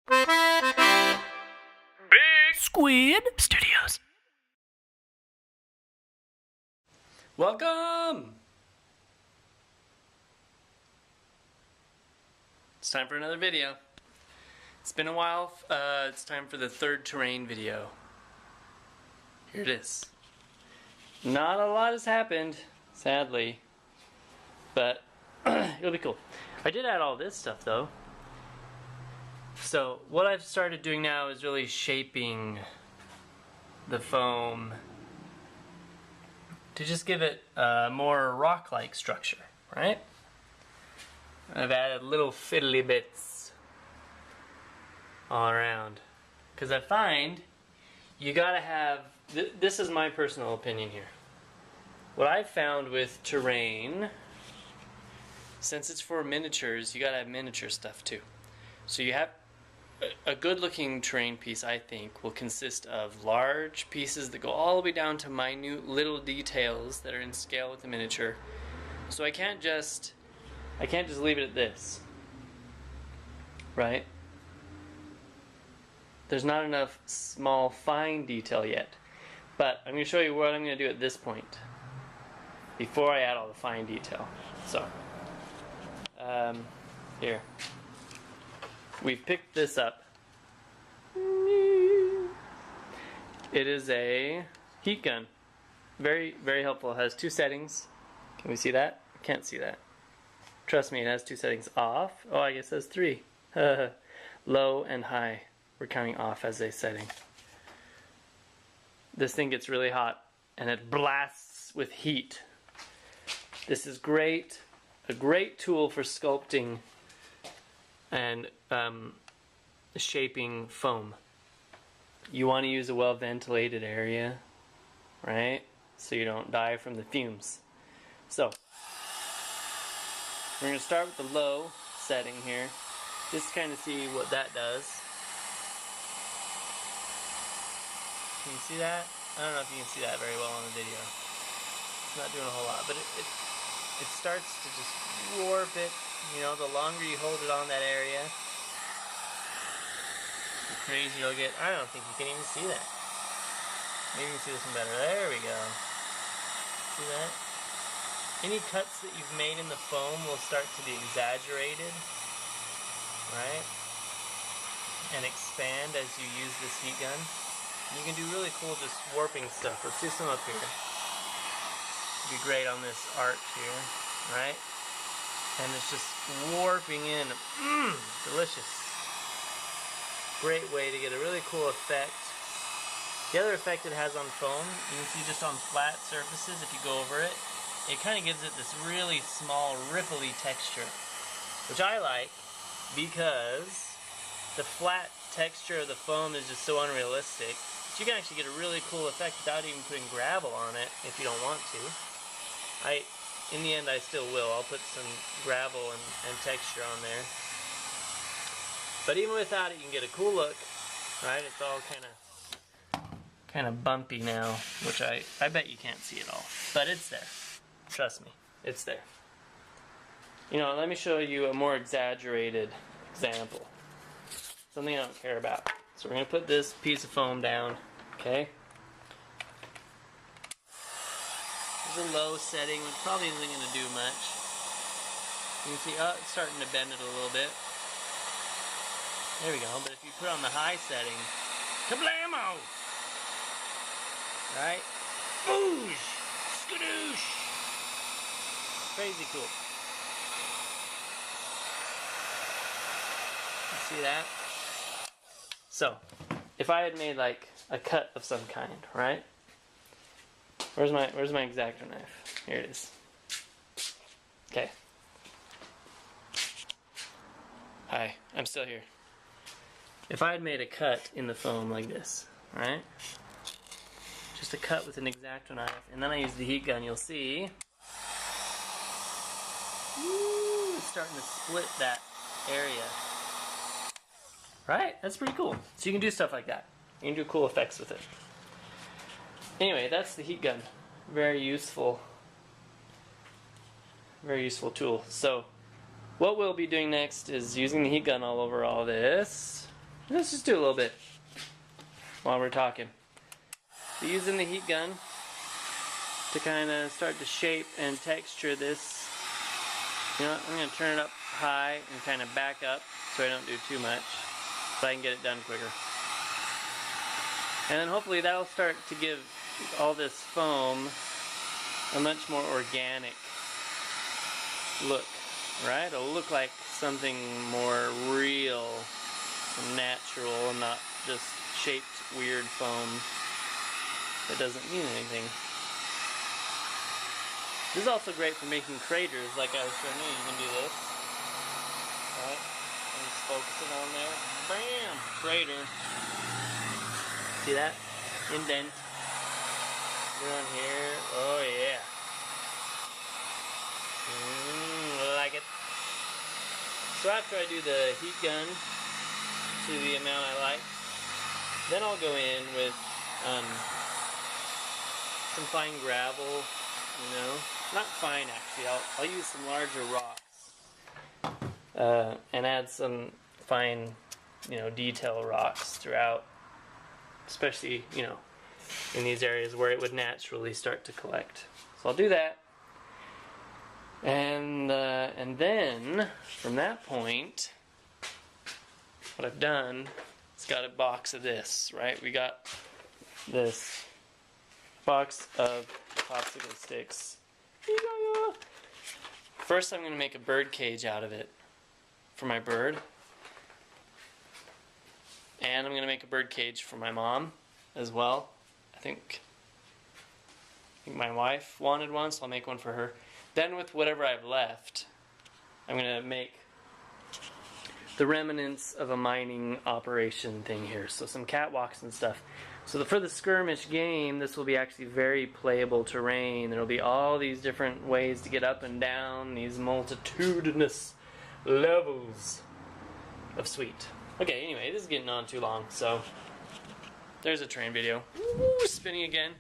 Big Squid Studios. Welcome! It's time for another video. It's been a while. It's time for the third terrain video. Here it is. Not a lot has happened, sadly, but it'll be cool. I did add all this stuff though. So what I've started doing now is really shaping the foam to just give it a more rock-like structure, right? I've added little fiddly bits all around because I find you gotta have, this is my personal opinion here. What I've found with terrain, since it's for miniatures, you gotta have miniature stuff too. So you have a good looking terrain piece, I think, will consist of large pieces that go all the way down to minute little details that are in scale with the miniature. So I can't just leave it at this, right? There's not enough small fine detail yet, but I'm going to show you what I'm going to do at this point before I add all the fine detail. So here we've picked this up. It is a heat gun, very helpful. It has two settings. Can we see that? Can't see that. Trust me, it has two settings. Off. Oh, I guess that's three. Low and high. We're counting off as a setting. This thing gets really hot and it blasts with heat. This is great. A great tool for sculpting and shaping foam. You want to use a well ventilated area, right? So you don't die from the fumes. So we're going to start with the low setting here, just to kind of see what that does. Can you see that? I don't know if you can see that very well on the video. It's not doing a whole lot, but it starts to just warp it. You know, the longer you hold it on that area, the crazier you'll get. I don't think you can even see that. Maybe you can see this one better. There we go. See that? Any cuts that you've made in the foam will start to be exaggerated, right? And expand as you use this heat gun. You can do really cool just warping stuff. Let's do some up here. It'd be great on this arch here, right? And it's just warping in. Delicious. Great way to get a really cool effect. The other effect it has on foam, you can see just on flat surfaces, if you go over it, it kind of gives it this really small, ripply texture, which I like because the flat texture of the foam is just so unrealistic. But you can actually get a really cool effect without even putting gravel on it if you don't want to. In the end, I still will. I'll put some gravel and texture on there. But even without it, you can get a cool look, right? It's all kind of bumpy now, which I bet you can't see it all. But it's there. Trust me, it's there. You know, let me show you a more exaggerated example. Something I don't care about. So we're going to put this piece of foam down, okay? There's a low setting, which probably isn't going to do much. You can see, it's starting to bend it a little bit. There we go, but if you put on the high setting, kablamo! Right? Boosh! Skadoosh! Crazy cool. You see that? So, if I had made like a cut of some kind, right? Where's my X-Acto knife? Here it is. Okay. Hi, I'm still here. If I had made a cut in the foam like this, right? Just a cut with an X-Acto knife, and then I use the heat gun, you'll see. Woo, it's starting to split that area. Right? That's pretty cool. So you can do stuff like that. You can do cool effects with it. Anyway, that's the heat gun. Very useful tool. So what we'll be doing next is using the heat gun all over all this. Let's just do a little bit while we're talking. So using the heat gun to kind of start to shape and texture this. You know what, I'm going to turn it up high and kind of back up so I don't do too much, so I can get it done quicker. And then hopefully that'll start to give all this foam a much more organic look, right? It'll look like something more real and natural and not just shaped weird foam that doesn't mean anything. This is also great for making craters, like I was showing you. You can do this, right? And just focus it on there. Bam! Crater. See that? Indent. Down here. Oh yeah. I like it. So after I do the heat gun to the amount I like, then I'll go in with some fine gravel, you know. Not fine actually, I'll use some larger rocks and add some fine, you know, detail rocks throughout, especially, you know, in these areas where it would naturally start to collect. So I'll do that, and then from that point, what I've done is got a box of this, right? We got this box of popsicle sticks. First I'm going to make a bird cage out of it for my bird. And I'm going to make a bird cage for my mom as well. I think my wife wanted one, so I'll make one for her. Then with whatever I've left, I'm going to make the remnants of a mining operation thing here. So some catwalks and stuff. So for the skirmish game, this will be actually very playable terrain. There will be all these different ways to get up and down, these multitudinous levels of sweet. Okay, anyway, this is getting on too long, so there's a train video. Woo, spinning again.